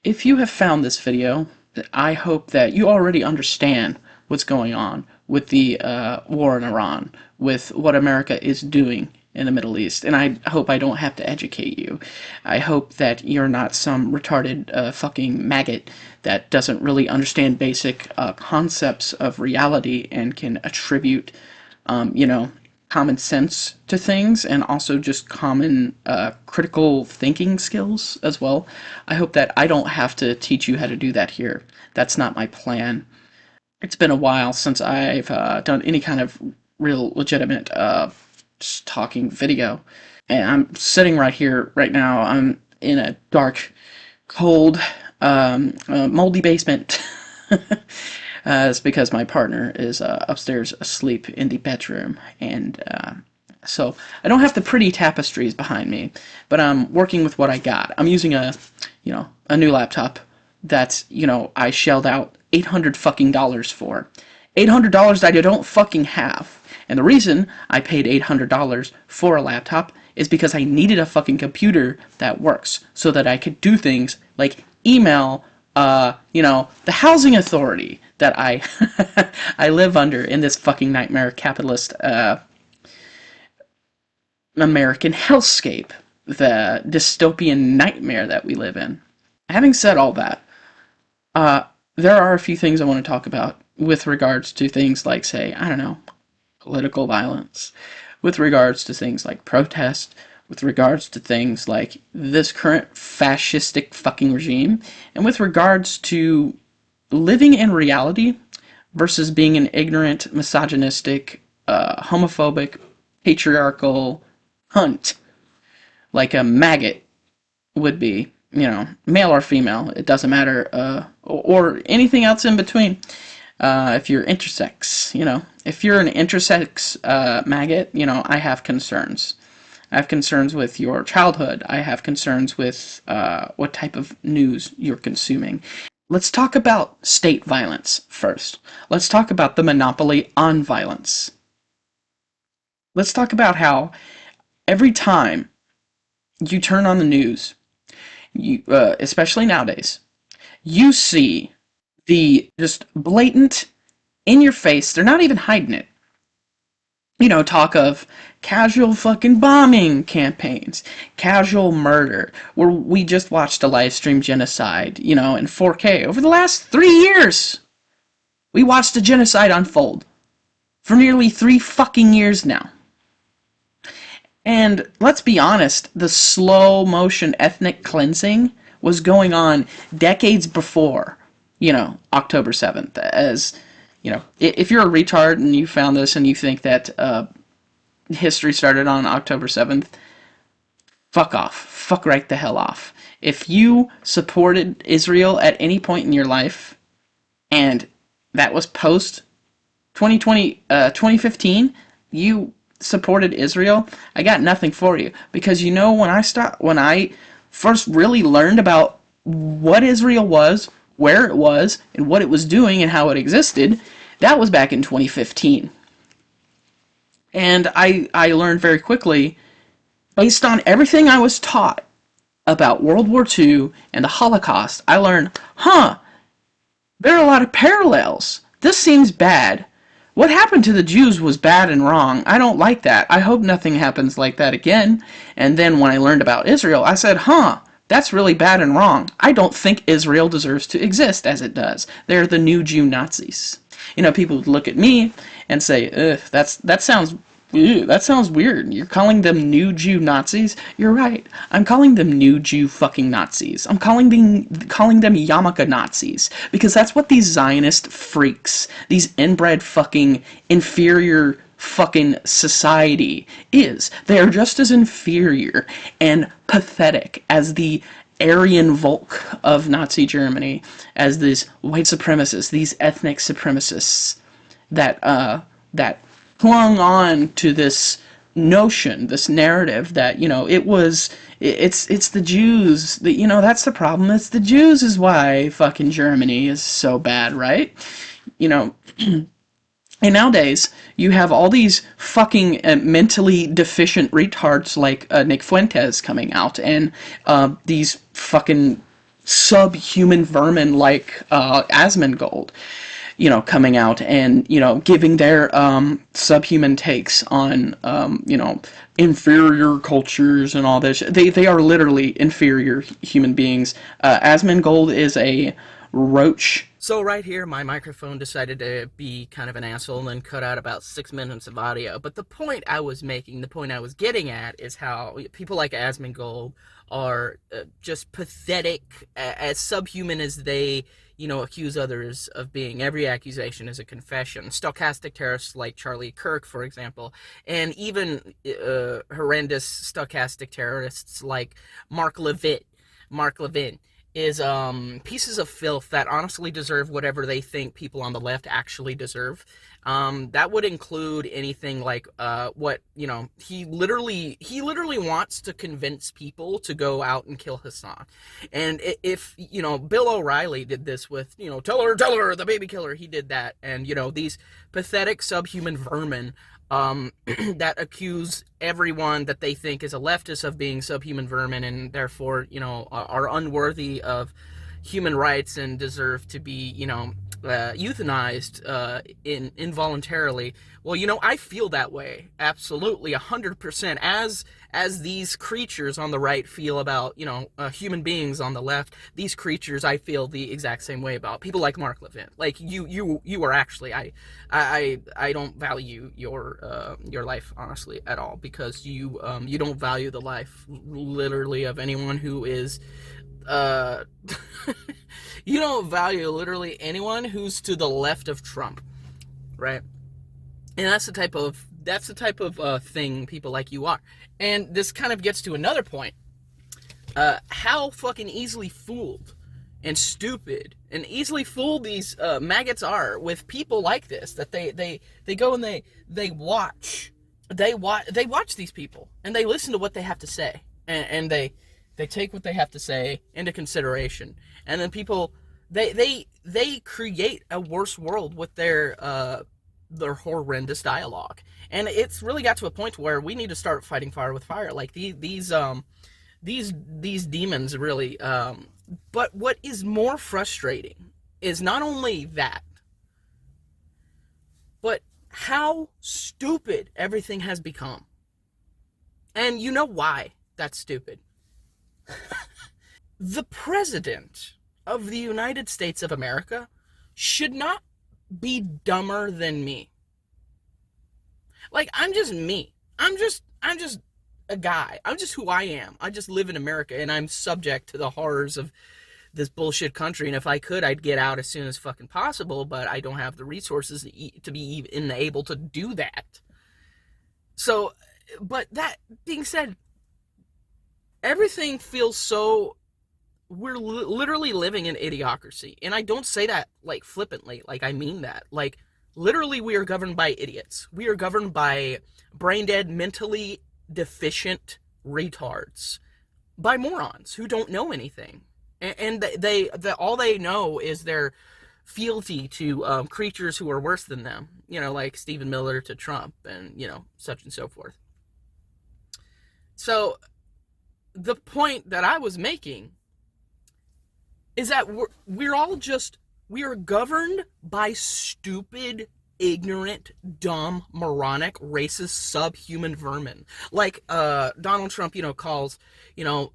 If you have found this video, I hope that you already understand what's going on with the war in Iran, with what America is doing in the Middle East, and I hope I don't have to educate you. I hope that you're not some retarded fucking maggot that doesn't really understand basic concepts of reality and can attribute, you know, common sense to things and also just common critical thinking skills as well. I hope that I don't have to teach you how to do that here. That's not my plan. It's been a while since I've done any kind of real legitimate just talking video. And I'm sitting right here, right now. I'm in a dark, cold, moldy basement. It's because my partner is upstairs asleep in the bedroom, and so I don't have the pretty tapestries behind me, but I'm working with what I got. I'm using a new laptop that, I shelled out $800 fucking dollars for. $800 that I don't fucking have. And the reason I paid $800 for a laptop is because I needed a fucking computer that works so that I could do things like email, the housing authority that I I live under in this fucking nightmare capitalist American hellscape, the dystopian nightmare that we live in. Having said all that, there are a few things I want to talk about with regards to things like, say, I don't know, political violence, with regards to things like protest, with regards to things like this current fascistic fucking regime, and with regards to living in reality versus being an ignorant, misogynistic, homophobic, patriarchal hunt, like a maggot would be, male or female, it doesn't matter, or anything else in between. If you're intersex, if you're an intersex maggot, I have concerns. I have concerns with your childhood. I have concerns with what type of news you're consuming. Let's talk about state violence first. Let's talk about the monopoly on violence. Let's talk about how every time you turn on the news, especially nowadays, you see the just blatant, in your face, they're not even hiding it. Talk of casual fucking bombing campaigns, casual murder, where we just watched a live stream genocide, in 4K. Over the last 3 years, we watched a genocide unfold for nearly 3 fucking years now. And let's be honest, the slow motion ethnic cleansing was going on decades before, October 7th. As, if you're a retard and you found this and you think that history started on October 7th, fuck off. Fuck right the hell off. If you supported Israel at any point in your life, and that was post 2015, you supported Israel, I got nothing for you. Because when I first really learned about what Israel was, where it was, and what it was doing and how it existed, that was back in 2015. And I learned very quickly, based on everything I was taught about World War II and the Holocaust, I learned, there are a lot of parallels. This seems bad. What happened to the Jews was bad and wrong. I don't like that. I hope nothing happens like that again. And then when I learned about Israel, I said, that's really bad and wrong. I don't think Israel deserves to exist as it does. They're the new Jew Nazis. People would look at me and say, ugh, that sounds weird. You're calling them new Jew Nazis? You're right. I'm calling them new Jew fucking Nazis. I'm calling them yarmulke Nazis. Because that's what these Zionist freaks, these inbred fucking inferior fucking society is. They are just as inferior and pathetic as the Aryan Volk of Nazi Germany, as these white supremacists, these ethnic supremacists that clung on to this notion, this narrative that, it's the Jews, that, that's the problem. It's the Jews is why fucking Germany is so bad, right? And nowadays, you have all these fucking mentally deficient retards like Nick Fuentes coming out, and these fucking subhuman vermin like Asmongold, coming out and giving their subhuman takes on inferior cultures and all this. They are literally inferior human beings. Asmongold is a roach. So right here, my microphone decided to be kind of an asshole and cut out about 6 minutes of audio. But the point I was making, the point I was getting at, is how people like Asmongold are just pathetic, as subhuman as they, accuse others of being. Every accusation is a confession. Stochastic terrorists like Charlie Kirk, for example, and even horrendous stochastic terrorists like Mark Levin is pieces of filth that honestly deserve whatever they think people on the left actually deserve. That would include anything like what he literally wants to convince people to go out and kill Hassan. And if Bill O'Reilly did this with tell her the baby killer, he did that. And these pathetic subhuman vermin that accuse everyone that they think is a leftist of being subhuman vermin, and therefore, are unworthy of human rights and deserve to be, euthanized involuntarily. Well, I feel that way, absolutely, 100%, as these creatures on the right feel about, human beings on the left. These creatures I feel the exact same way about. People like Mark Levin. Like, you are actually, I don't value your life, honestly, at all, because you don't value the life, literally, of anyone who is, you don't value literally anyone who's to the left of Trump, right? And that's the type of thing people like you are. And this kind of gets to another point. How fucking easily fooled and stupid and easily fooled these maggots are with people like this, that they go and they watch these people and they listen to what they have to say, and they take what they have to say into consideration, and then people they create a worse world with their horrendous dialogue. And it's really got to a point where we need to start fighting fire with fire. Like these demons, really. But what is more frustrating is not only that, but how stupid everything has become. And you know why that's stupid. The president of the United States of America should not be dumber than me. Like, I'm just me. I'm just a guy. I'm just who I am. I just live in America, and I'm subject to the horrors of this bullshit country. And if I could, I'd get out as soon as fucking possible, but I don't have the resources to be even able to do that. So, but that being said, everything feels so... We're literally living in idiocracy. And I don't say that, like, flippantly. Like, I mean that. Like, literally, we are governed by idiots. We are governed by brain-dead, mentally deficient retards. By morons who don't know anything. And they all they know is their fealty to creatures who are worse than them. Like Stephen Miller to Trump and, such and so forth. So, the point that I was making is that we are governed by stupid, ignorant, dumb, moronic, racist, subhuman vermin. Like Donald Trump, calls,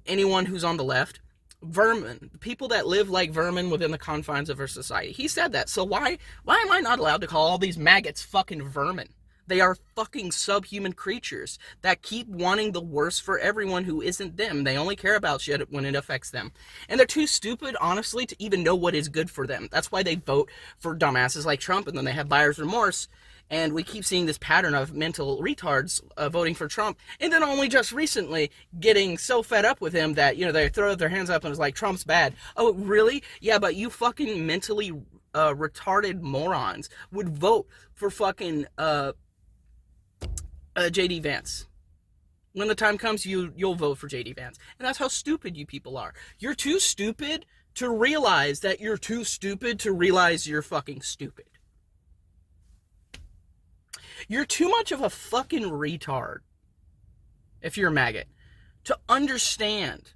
anyone who's on the left vermin, people that live like vermin within the confines of our society. He said that. So why am I not allowed to call all these maggots fucking vermin? They are fucking subhuman creatures that keep wanting the worst for everyone who isn't them. They only care about shit when it affects them. And they're too stupid, honestly, to even know what is good for them. That's why they vote for dumbasses like Trump, and then they have buyer's remorse. And we keep seeing this pattern of mental retards voting for Trump, and then only just recently getting so fed up with him that, they throw their hands up and it's like, Trump's bad. Oh, really? Yeah, but you fucking mentally retarded morons would vote for fucking... J.D. Vance. When the time comes, you'll vote for J.D. Vance. And that's how stupid you people are. You're too stupid to realize that you're too stupid to realize you're fucking stupid. You're too much of a fucking retard, if you're a maggot, to understand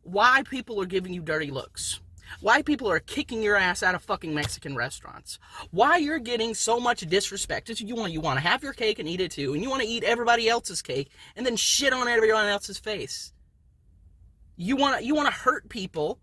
why people are giving you dirty looks, why people are kicking your ass out of fucking Mexican restaurants, why you're getting so much disrespect. You want to have your cake and eat it too, and you want to eat everybody else's cake and then shit on everyone else's face. You want to hurt people.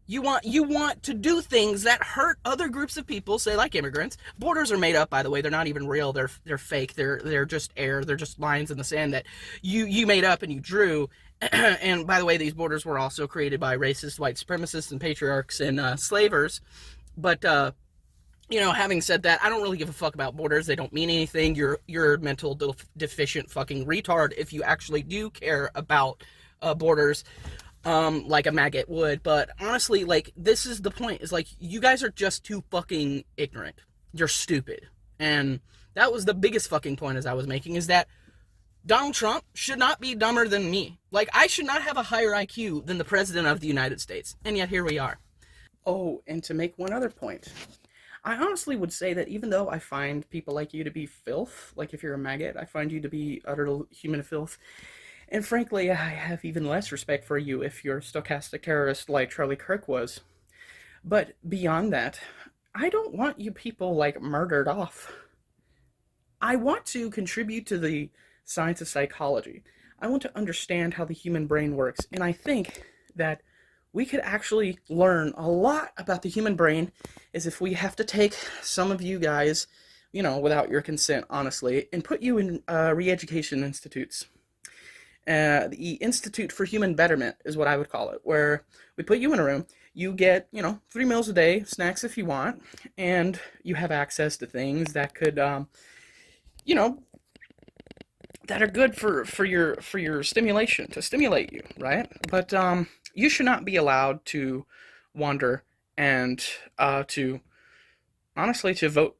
You want to do things that hurt other groups of people, say like immigrants. Borders are made up, by the way. They're not even real. They're fake. They're just air. They're just lines in the sand that you made up and you drew. And by the way, these borders were also created by racist white supremacists and patriarchs and slavers. But having said that, I don't really give a fuck about borders. They don't mean anything. You're a mental deficient fucking retard if you actually do care about borders. Like a maggot would. But honestly, like, this is the point, is like, you guys are just too fucking ignorant. You're stupid. And that was the biggest fucking point as I was making, is that Donald Trump should not be dumber than me. Like, I should not have a higher IQ than the President of the United States. And yet here we are. Oh, and to make one other point, I honestly would say that even though I find people like you to be filth, like if you're a maggot, I find you to be utter human filth. And frankly, I have even less respect for you if you're a stochastic terrorist like Charlie Kirk was. But beyond that, I don't want you people, like, murdered off. I want to contribute to the science of psychology. I want to understand how the human brain works. And I think that we could actually learn a lot about the human brain is if we have to take some of you guys, without your consent, honestly, and put you in re-education institutes. The Institute for Human Betterment is what I would call it, where we put you in a room, you get, 3 meals a day, snacks if you want, and you have access to things that could, that are good for your stimulation, to stimulate you, right? But you should not be allowed to wander and to vote.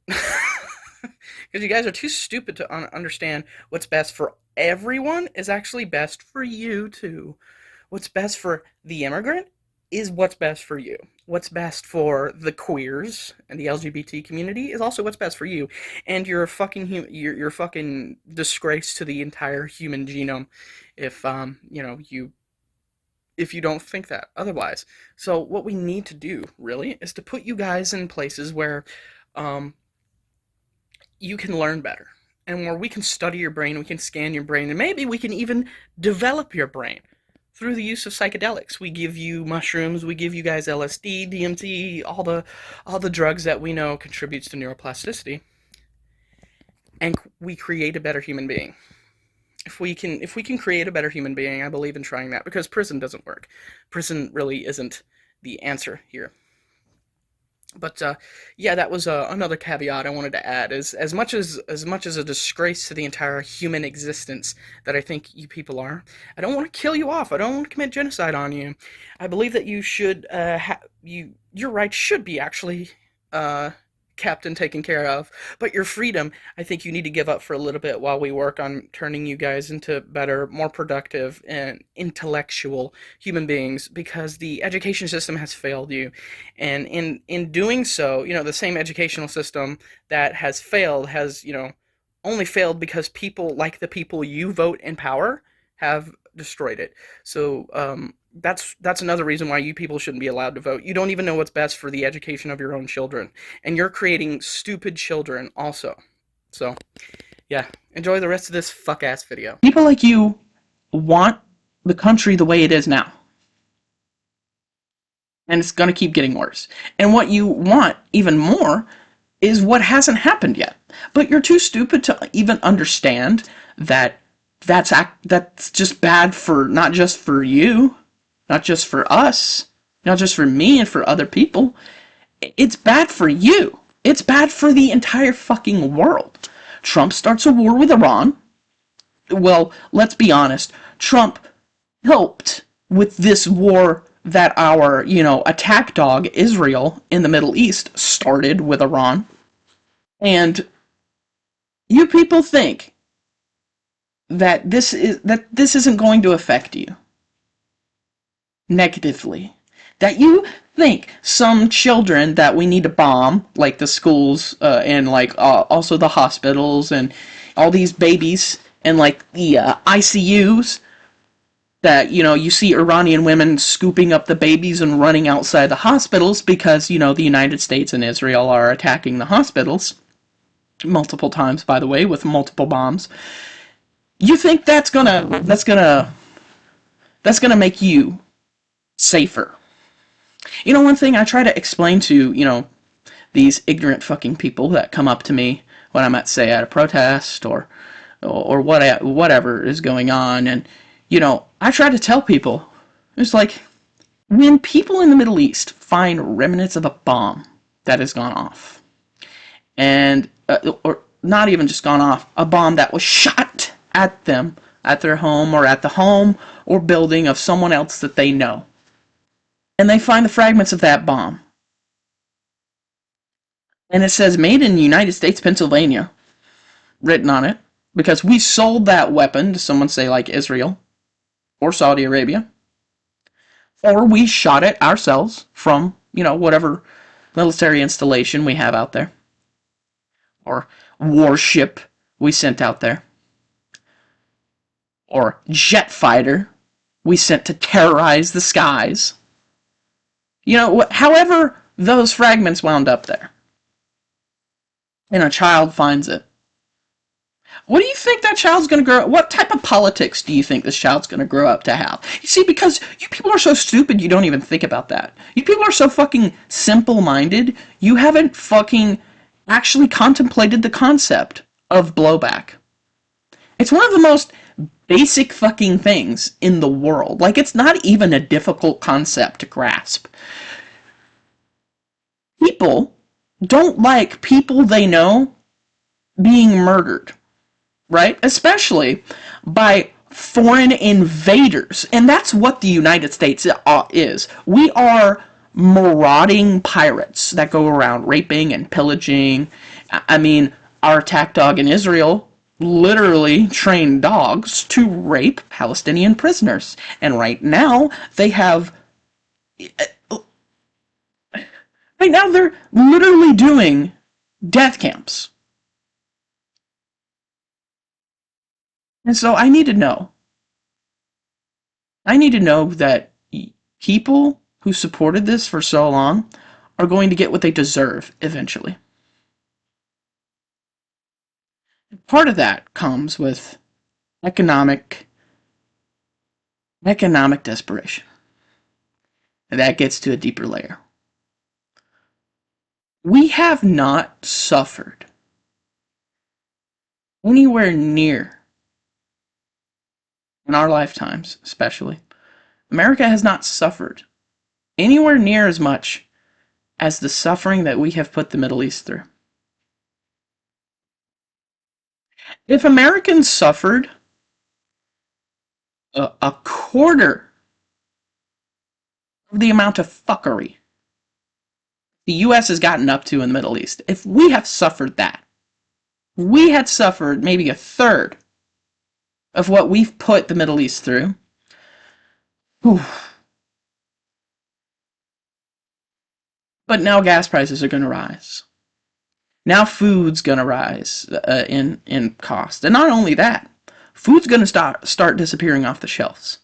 Because you guys are too stupid to understand what's best for everyone is actually best for you too. What's best for the immigrant is what's best for you. What's best for the queers and the LGBT community is also what's best for you. And you're you're fucking disgrace to the entire human genome if if you don't think that otherwise. So what we need to do really is to put you guys in places where you can learn better, and where we can study your brain, we can scan your brain, and maybe we can even develop your brain through the use of psychedelics. We give you mushrooms, we give you guys LSD, DMT, all the drugs that we know contributes to neuroplasticity, and we create a better human being. If we can create a better human being, I believe in trying that, because prison doesn't work. Prison really isn't the answer here. But yeah, that was another caveat I wanted to add. Is as much as a disgrace to the entire human existence that I think you people are, I don't want to kill you off. I don't want to commit genocide on you. I believe that you should your rights should be actually kept and taken care of. But your freedom, I think you need to give up for a little bit while we work on turning you guys into better, more productive, and intellectual human beings, because the education system has failed you. And in doing so, the same educational system that has failed has, only failed because people like the people you vote in power have destroyed it. So that's another reason why you people shouldn't be allowed to vote. You don't even know what's best for the education of your own children, and you're creating stupid children also. So yeah, enjoy the rest of this fuck ass video. People like you want the country the way it is now, and it's going to keep getting worse. And what you want even more is what hasn't happened yet. But you're too stupid to even understand that that's just bad for, not just for you, not just for us, not just for me and for other people. It's bad for you. It's bad for the entire fucking world. Trump starts a war with Iran. Well, let's be honest. Trump helped with this war that our, attack dog, Israel, in the Middle East started with Iran. And you people think that this isn't going to affect you negatively. That you think some children that we need to bomb, like the schools and like also the hospitals and all these babies and like the ICUs, That, you see Iranian women scooping up the babies and running outside the hospitals because, the United States and Israel are attacking the hospitals multiple times, by the way, with multiple bombs. You think that's gonna make you safer? One thing I try to explain to, these ignorant fucking people that come up to me when I'm at a protest or whatever is going on, and I try to tell people, it's like, when people in the Middle East find remnants of a bomb that has gone off, and or not even just gone off, a bomb that was shot at them, at their home, or at the home or building of someone else that they know, and they find the fragments of that bomb, and it says made in the United States, Pennsylvania, written on it, because we sold that weapon to someone, say, like Israel or Saudi Arabia, or we shot it ourselves from, whatever military installation we have out there, or warship we sent out there, or jet fighter we sent to terrorize the skies. However those fragments wound up there, and a child finds it. What do you think that child's going to grow up? What type of politics do you think this child's going to grow up to have? You see, because you people are so stupid, you don't even think about that. You people are so fucking simple-minded, you haven't fucking actually contemplated the concept of blowback. It's one of the most basic fucking things in the world. Like, it's not even a difficult concept to grasp. People don't like people they know being murdered, right? Especially by foreign invaders. And that's what the United States is. We are marauding pirates that go around raping and pillaging. I mean, our attack dog in Israel literally trained dogs to rape Palestinian prisoners. And right now, they're literally doing death camps. And so I need to know. I need to know that people who supported this for so long are going to get what they deserve eventually. Part of that comes with economic desperation. And that gets to a deeper layer. We have not suffered anywhere near, in our lifetimes especially, America has not suffered anywhere near as much as the suffering that we have put the Middle East through. If Americans suffered a quarter of the amount of fuckery the U.S. has gotten up to in the Middle East, if we have suffered that, we had suffered maybe a third of what we've put the Middle East through. Whew. But now gas prices are going to rise. Now food's going to rise in cost. And not only that, food's going to start disappearing off the shelves.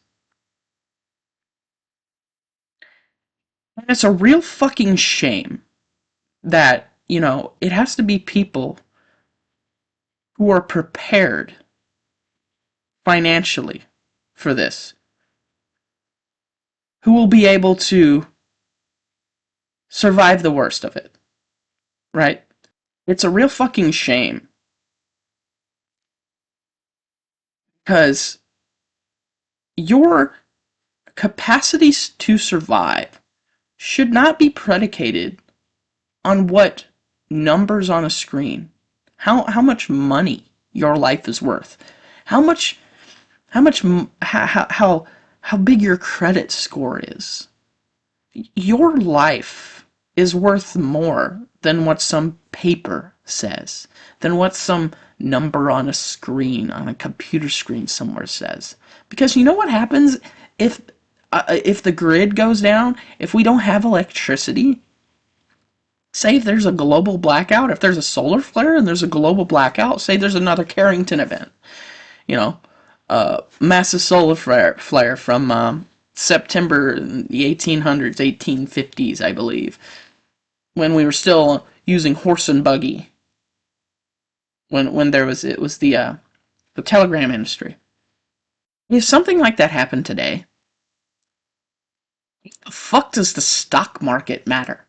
And it's a real fucking shame that, it has to be people who are prepared financially for this, who will be able to survive the worst of it, right? It's a real fucking shame, because your capacities to survive should not be predicated on what numbers on a screen, how much money your life is worth, how big your credit score is. Your life is worth more than what some paper says, than what some number on a screen, on a computer screen somewhere says. Because you know what happens if the grid goes down, if we don't have electricity? Say if there's a global blackout, if there's a solar flare and there's a global blackout, say there's another Carrington event, massive solar flare from September in the 1800s, 1850s, I believe, when we were still using horse and buggy. When there was it was the telegram industry. If something like that happened today, the fuck does the stock market matter?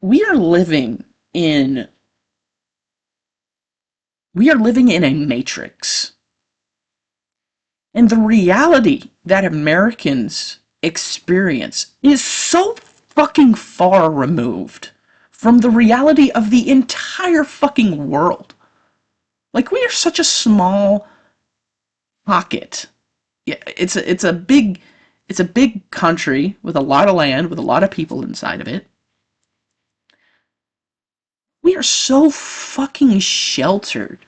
We are living in we are living in a matrix. And the reality that Americans experience is so fucking far removed from the reality of the entire fucking world. Like, we are such a small pocket. Yeah, it's a big country with a lot of land, with a lot of people inside of it. We are so fucking sheltered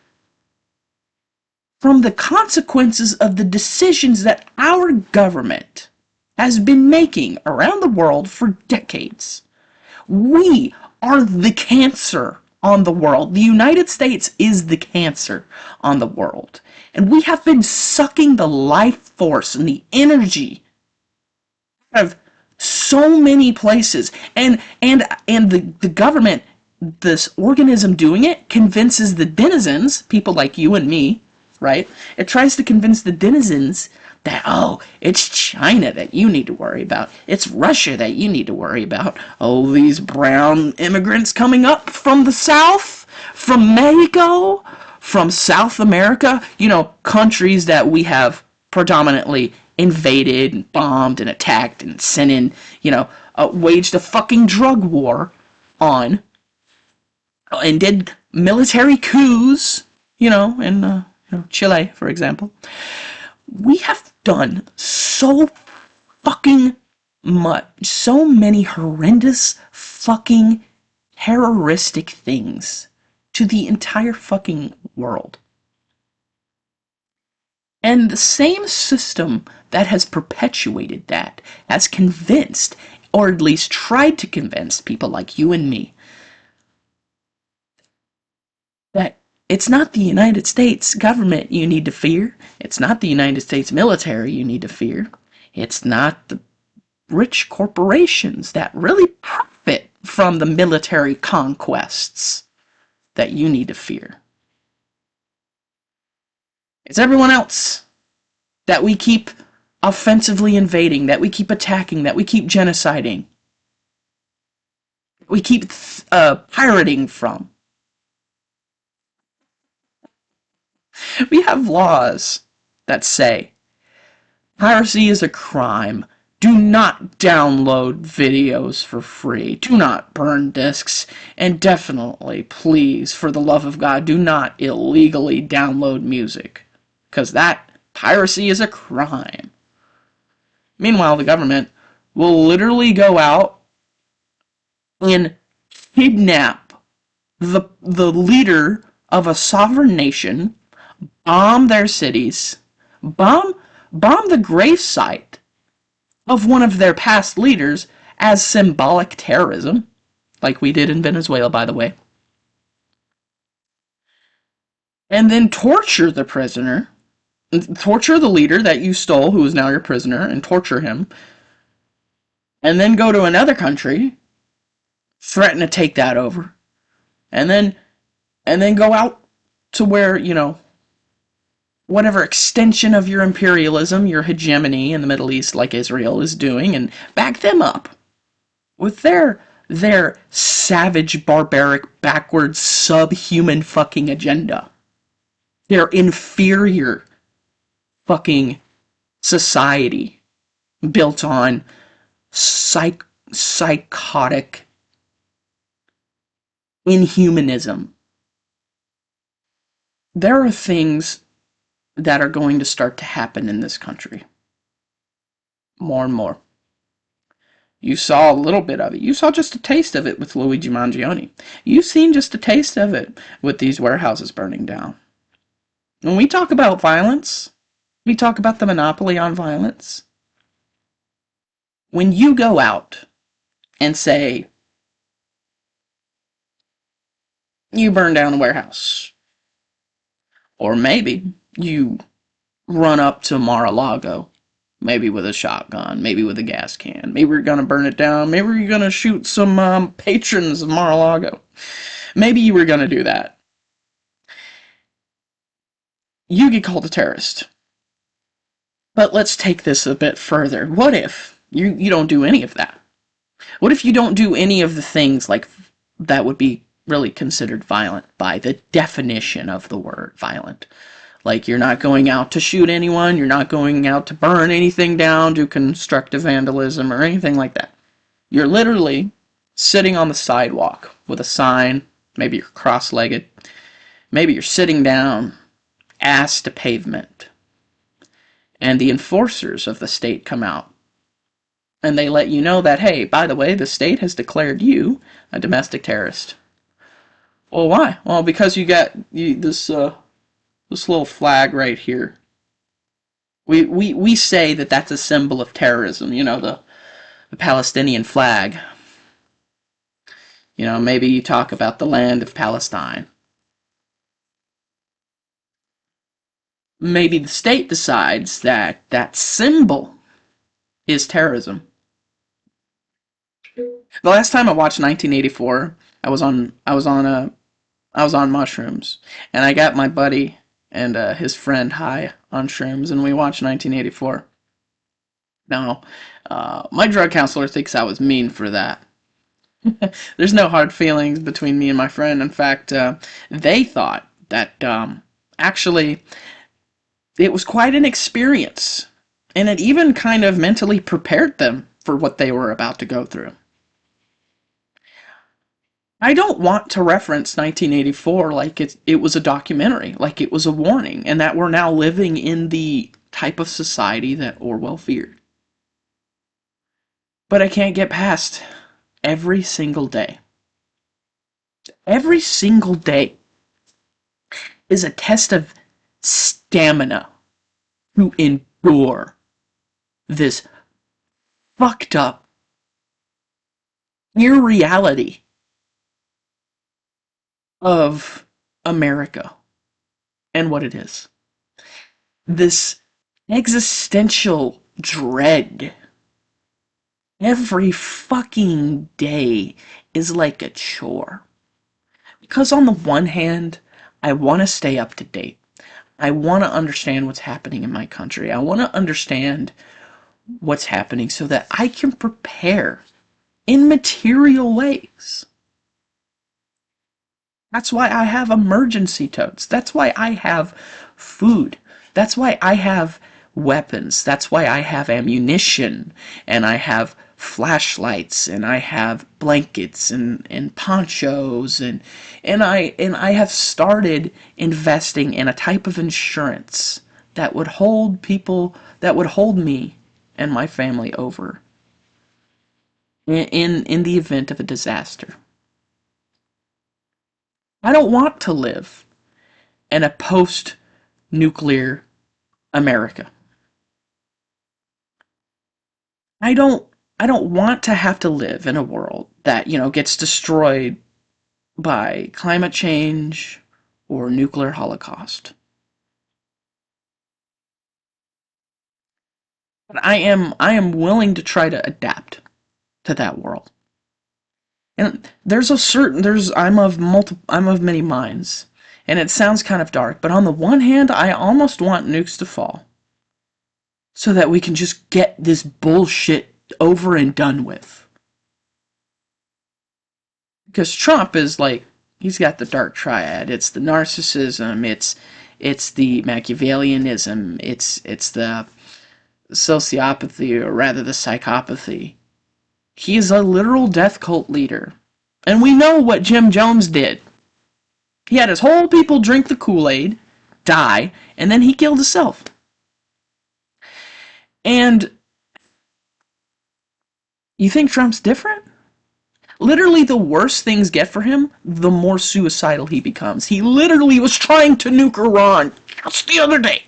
from the consequences of the decisions that our government has been making around the world for decades. We are the cancer on the world. The United States is the cancer on the world. And we have been sucking the life force and the energy out of so many places. And the government, this organism doing it, convinces the denizens, people like you and me, right? It tries to convince the denizens that, oh, it's China that you need to worry about. It's Russia that you need to worry about. Oh, these brown immigrants coming up from the South, from Mexico, from South America, countries that we have predominantly invaded and bombed and attacked and sent in, waged a fucking drug war on, and did military coups, in Chile, for example. We have done so fucking much, so many horrendous fucking terroristic things to the entire fucking world. And the same system that has perpetuated that has convinced, or at least tried to convince people like you and me, that it's not the United States government you need to fear. It's not the United States military you need to fear. It's not the rich corporations that really profit from the military conquests that you need to fear. It's everyone else that we keep offensively invading, that we keep attacking, that we keep genociding, we keep pirating from. We have laws that say piracy is a crime. Do not download videos for free. Do not burn discs. And definitely, please, for the love of God, do not illegally download music. Because that piracy is a crime. Meanwhile, the government will literally go out and kidnap the leader of a sovereign nation, bomb their cities, bomb the gravesite of one of their past leaders as symbolic terrorism, like we did in Venezuela, by the way, and then torture the prisoner, torture the leader that you stole, who is now your prisoner, and torture him, and then go to another country, threaten to take that over, and then go out to where, whatever extension of your imperialism, your hegemony in the Middle East, like Israel is doing, and back them up with their savage, barbaric, backwards, subhuman fucking agenda. Their inferior fucking society built on psychotic inhumanism. There are things that are going to start to happen in this country. More and more. You saw a little bit of it. You saw just a taste of it with Luigi Mangione. You've seen just a taste of it with these warehouses burning down. When we talk about violence, we talk about the monopoly on violence. When you go out and say, you burn down a warehouse, Or maybe you run up to Mar-a-Lago, maybe with a shotgun, maybe with a gas can. Maybe you're going to burn it down. Maybe you're going to shoot some patrons of Mar-a-Lago. Maybe you were going to do that. You get called a terrorist. But let's take this a bit further. What if you don't do any of that? What if you don't do any of the things like that would be really considered violent by the definition of the word violent? Like, you're not going out to shoot anyone, you're not going out to burn anything down, do constructive vandalism or anything like that. You're literally sitting on the sidewalk with a sign, maybe you're cross-legged, maybe you're sitting down, ass to pavement, and the enforcers of the state come out and they let you know that, hey, by the way, the state has declared you a domestic terrorist. Well, why? Well, because you got this little flag right here. We say that that's a symbol of terrorism, the Palestinian flag. Maybe you talk about the land of Palestine. Maybe the state decides that that symbol is terrorism. The last time I watched 1984, I was on mushrooms, and I got my buddy and his friend high on shrooms, and we watched 1984. Now, my drug counselor thinks I was mean for that. There's no hard feelings between me and my friend. In fact, they thought that actually it was quite an experience, and it even kind of mentally prepared them for what they were about to go through. I don't want to reference 1984 like it was a documentary, like it was a warning, and that we're now living in the type of society that Orwell feared. But I can't get past every single day. Every single day is a test of stamina to endure this fucked up irreality of America and what it is. This existential dread every fucking day is like a chore. Because on the one hand, I want to stay up to date. I want to understand what's happening in my country. I want to understand what's happening so that I can prepare in material ways. That's why I have emergency totes. That's why I have food. That's why I have weapons. That's why I have ammunition, and I have flashlights, and I have blankets and ponchos, and I have started investing in a type of insurance that would hold me and my family over in the event of a disaster. I don't want to live in a post-nuclear America. I don't want to have to live in a world that, gets destroyed by climate change or nuclear holocaust. But I am willing to try to adapt to that world. And I'm of many minds. And it sounds kind of dark, but on the one hand, I almost want nukes to fall so that we can just get this bullshit over and done with. Because Trump is like, he's got the dark triad. It's the narcissism, it's the Machiavellianism, it's the sociopathy, or rather the psychopathy. He is a literal death cult leader. And we know what Jim Jones did. He had his whole people drink the Kool-Aid, die, and then he killed himself. And you think Trump's different? Literally, the worse things get for him, the more suicidal he becomes. He literally was trying to nuke Iran just the other day.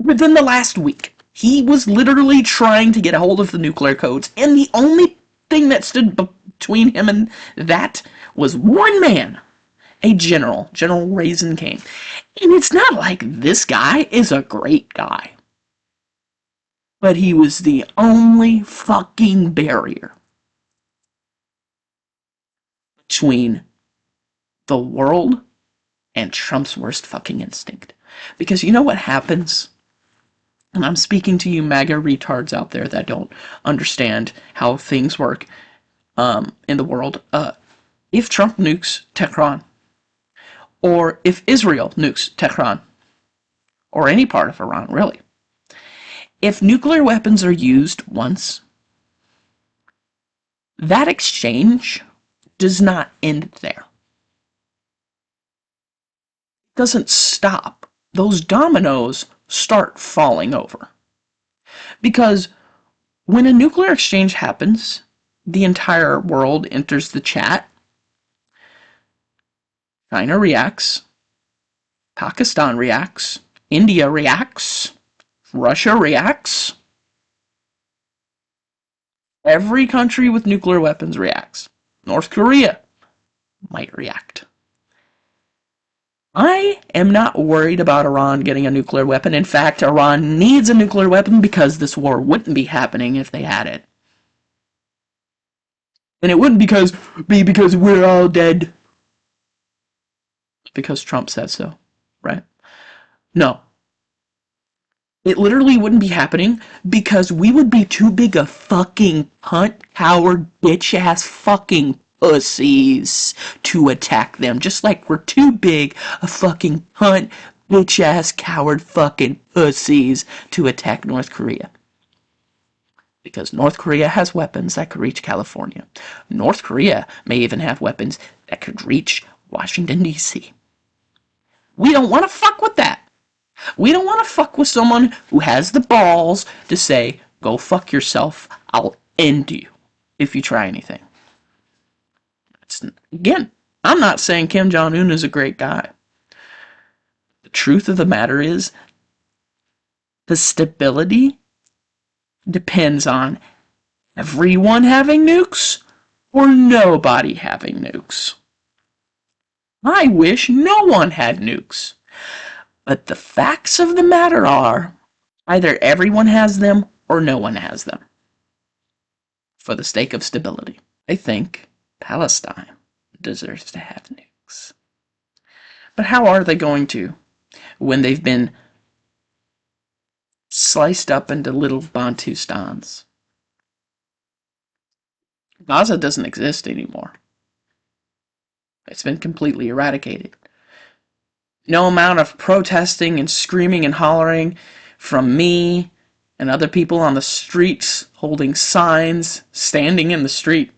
Within the last week, he was literally trying to get a hold of the nuclear codes, and the only thing that stood between him and that was one man, A general, General Raisin King. And it's not like this guy is a great guy. But he was the only fucking barrier between the world and Trump's worst fucking instinct. Because you know what happens? And I'm speaking to you MAGA retards out there that don't understand how things work in the world. If Trump nukes Tehran, or if Israel nukes Tehran, or any part of Iran, really, if nuclear weapons are used once, that exchange does not end there. It doesn't stop. Those dominoes start falling over. Because when a nuclear exchange happens, the entire world enters the chat. China reacts. Pakistan reacts. India reacts. Russia reacts. Every country with nuclear weapons reacts. North Korea might react. I am not worried about Iran getting a nuclear weapon. In fact, Iran needs a nuclear weapon because this war wouldn't be happening if they had it. And it wouldn't be because we're all dead. Because Trump says so, right? No. It literally wouldn't be happening because we would be too big a fucking cunt, coward, bitch-ass fucking pussies to attack them. Just like we're too big a fucking cunt, bitch-ass, coward, fucking pussies to attack North Korea. Because North Korea has weapons that could reach California. North Korea may even have weapons that could reach Washington, D.C. We don't want to fuck with that. We don't want to fuck with someone who has the balls to say, go fuck yourself, I'll end you if you try anything. Again, I'm not saying Kim Jong-un is a great guy. The truth of the matter is, the stability depends on everyone having nukes or nobody having nukes. I wish no one had nukes. But the facts of the matter are, either everyone has them or no one has them. For the sake of stability. I think Palestine deserves to have nukes. But how are they going to when they've been sliced up into little Bantustans? Gaza doesn't exist anymore. It's been completely eradicated. No amount of protesting and screaming and hollering from me and other people on the streets holding signs, standing in the street.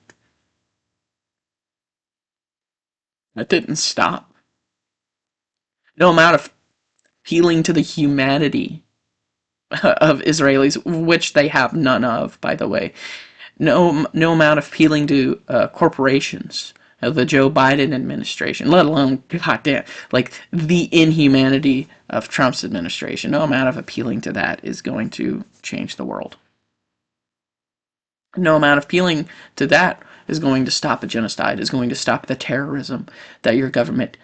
That didn't stop. No amount of appealing to the humanity of Israelis, which they have none of, by the way. No amount of appealing to corporations of the Joe Biden administration, let alone, goddamn, like the inhumanity of Trump's administration. No amount of appealing to that is going to change the world. No amount of appealing to that is going to stop a genocide, is going to stop the terrorism that your government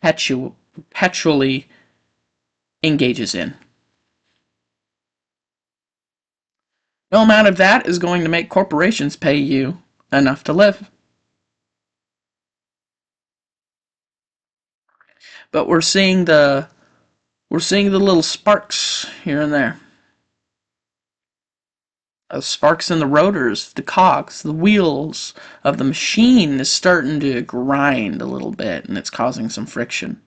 perpetually engages in. No amount of that is going to make corporations pay you enough to live. But we're seeing the little sparks here and there. Sparks in the rotors, the cogs, the wheels of the machine is starting to grind a little bit, and it's causing some friction.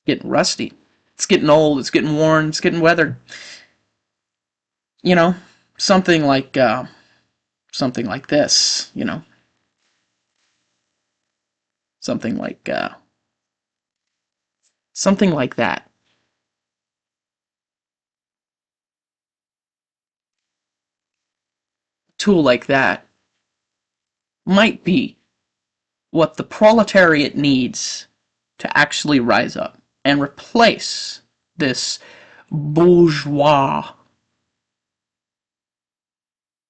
It's getting rusty. It's getting old. It's getting worn. It's getting weathered. You know, something like this. Something like something like that. A tool like that might be what the proletariat needs to actually rise up and replace this bourgeois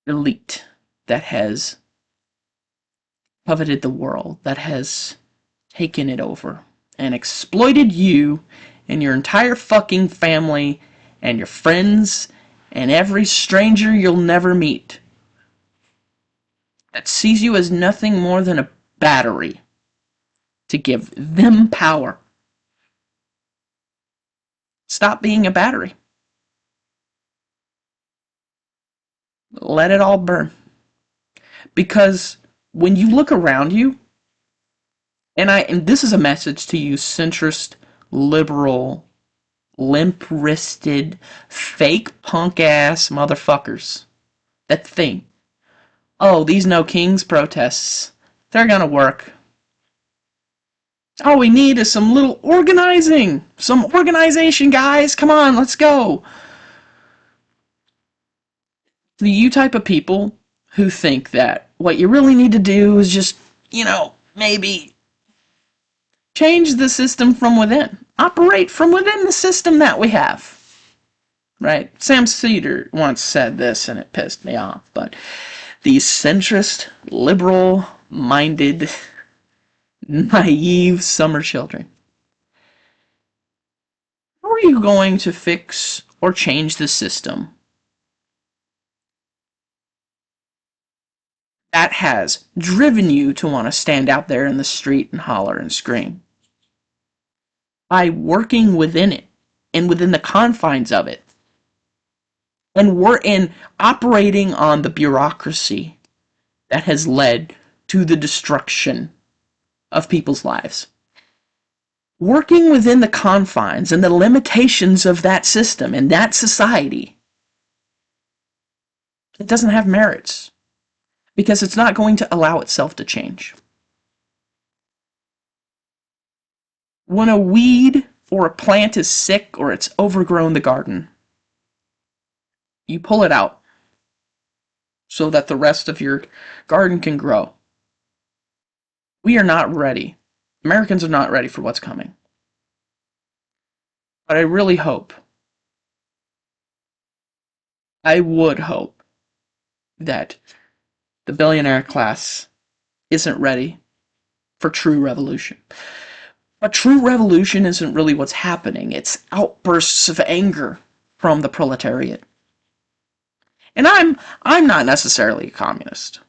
elite that has coveted the world, that has taken it over and exploited you and your entire fucking family and your friends and every stranger you'll never meet that sees you as nothing more than a battery to give them power. Stop being a battery. Let it all burn. Because when you look around you, and this is a message to you centrist, liberal, limp-wristed, fake punk-ass motherfuckers that think, oh, these No Kings protests, they're gonna work. All we need is some little organizing. Some organization, guys. Come on, let's go. The you type of people who think that what you really need to do is just, maybe change the system from within. Operate from within the system that we have. Right? Sam Cedar once said this and it pissed me off, but these centrist, liberal-minded, naive summer children. How are you going to fix or change the system that has driven you to want to stand out there in the street and holler and scream? By working within it and within the confines of it. And we're in operating on the bureaucracy that has led to the destruction of people's lives. Working within the confines and the limitations of that system and that society, it doesn't have merits because it's not going to allow itself to change. When a weed or a plant is sick or it's overgrown the garden, you pull it out so that the rest of your garden can grow. We are not ready. Americans are not ready for what's coming. But I really hope, I would hope, that the billionaire class isn't ready for true revolution. But true revolution isn't really what's happening. It's outbursts of anger from the proletariat. And I'm not necessarily a communist.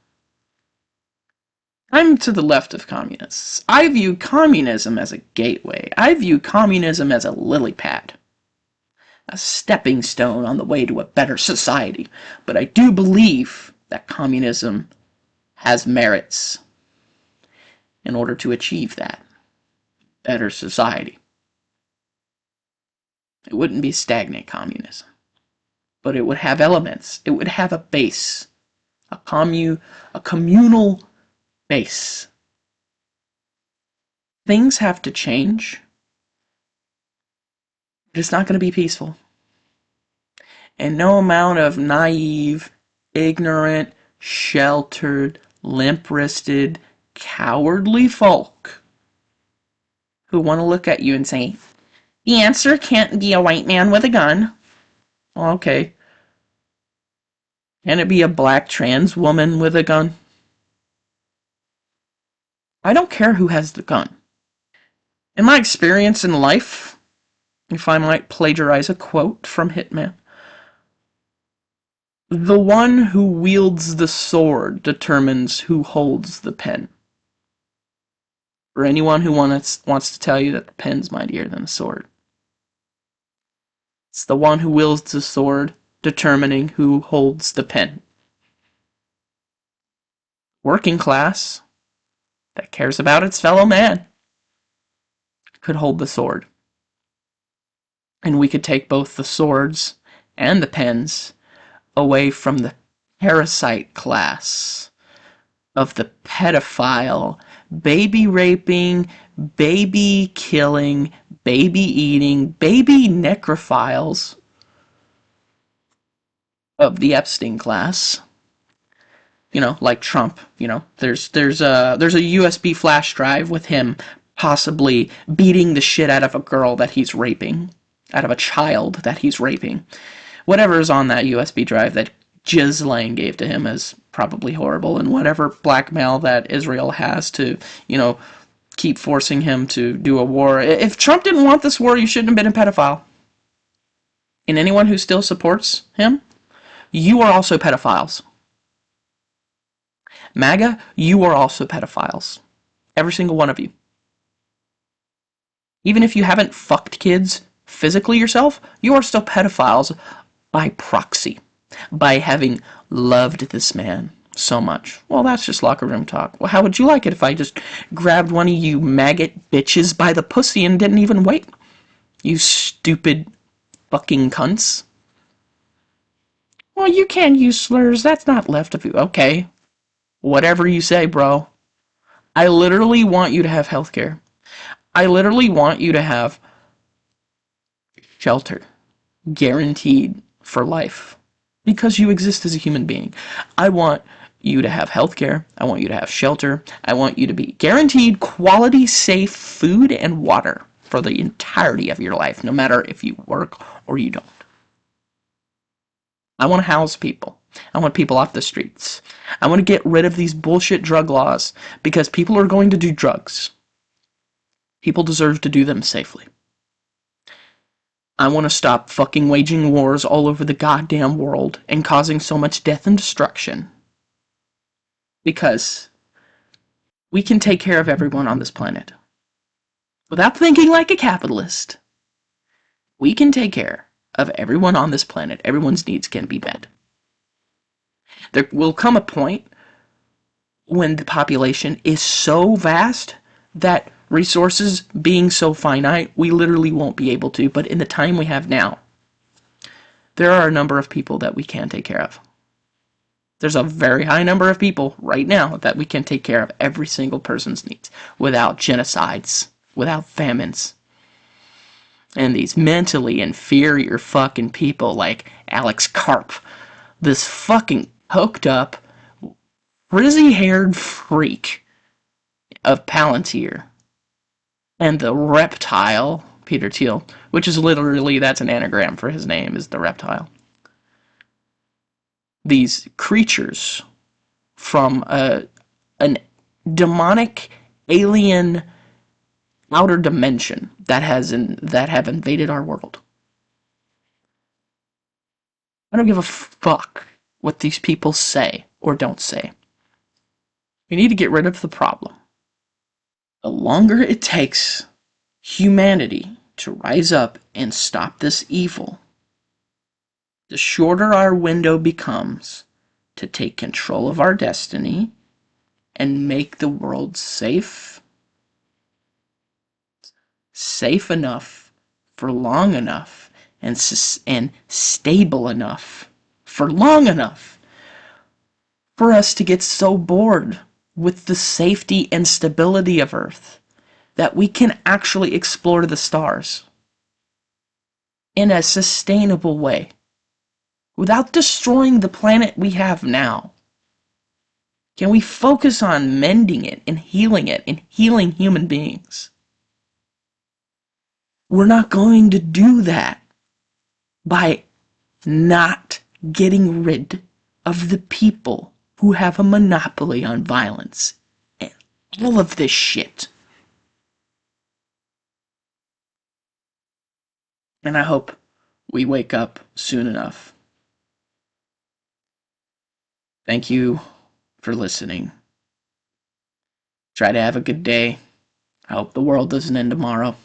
I'm to the left of communists. I view communism as a gateway. I view communism as a lily pad. A stepping stone on the way to a better society. But I do believe that communism has merits in order to achieve that better society. It wouldn't be stagnant communism, but it would have elements. It would have a base, a communal base. Things have to change, but it's not going to be peaceful. And no amount of naive, ignorant, sheltered, limp-wristed, cowardly folk who want to look at you and say, the answer can't be a white man with a gun. Well, okay. Can it be a black trans woman with a gun? I don't care who has the gun. In my experience in life, if I might plagiarize a quote from Hitman, the one who wields the sword determines who holds the pen. For anyone who wants to tell you that the pen's mightier than the sword. It's the one who wields the sword determining who holds the pen. Working class that cares about its fellow man could hold the sword. And we could take both the swords and the pens away from the parasite class of the pedophile, baby raping, baby killing, baby eating, baby necrophiles of the Epstein class. Like Trump, there's a USB flash drive with him possibly beating the shit out of a girl that he's raping, out of a child that he's raping. Whatever is on that USB drive that Ghislaine gave to him is probably horrible, and whatever blackmail that Israel has to, keep forcing him to do a war. If Trump didn't want this war, you shouldn't have been a pedophile. And anyone who still supports him, you are also pedophiles. MAGA, you are also pedophiles. Every single one of you. Even if you haven't fucked kids physically yourself, you are still pedophiles by proxy. By having loved this man so much. Well, that's just locker room talk. Well, how would you like it if I just grabbed one of you maggot bitches by the pussy and didn't even wait? You stupid fucking cunts. Well, you can't use slurs. That's not left of you. Okay. Whatever you say, bro. I literally want you to have healthcare. I literally want you to have shelter. Guaranteed for life. Because you exist as a human being. I want you to have healthcare. I want you to have shelter. I want you to be guaranteed quality, safe food and water for the entirety of your life, no matter if you work or you don't. I want to house people. I want people off the streets. I want to get rid of these bullshit drug laws because people are going to do drugs. People deserve to do them safely. I want to stop fucking waging wars all over the goddamn world and causing so much death and destruction. Because we can take care of everyone on this planet. Without thinking like a capitalist, we can take care of everyone on this planet. Everyone's needs can be met. There will come a point when the population is so vast that resources being so finite, we literally won't be able to. But in the time we have now, there are a number of people that we can take care of. There's a very high number of people right now that we can take care of every single person's needs without genocides, without famines. And these mentally inferior fucking people like Alex Karp, this fucking coked up, frizzy-haired freak of Palantir, and the reptile, Peter Thiel, which is literally, that's an anagram for his name, is the reptile. These creatures from an demonic alien outer dimension that have invaded our world. I don't give a fuck what these people say or don't say. We need to get rid of the problem. The longer it takes humanity to rise up and stop this evil, the shorter our window becomes to take control of our destiny and make the world safe enough for long enough and stable enough for long enough for us to get so bored with the safety and stability of Earth that we can actually explore the stars in a sustainable way without destroying the planet we have now. Can we focus on mending it and healing human beings? We're not going to do that by not getting rid of the people who have a monopoly on violence and all of this shit. And I hope we wake up soon enough. Thank you for listening. Try to have a good day. I hope the world doesn't end tomorrow.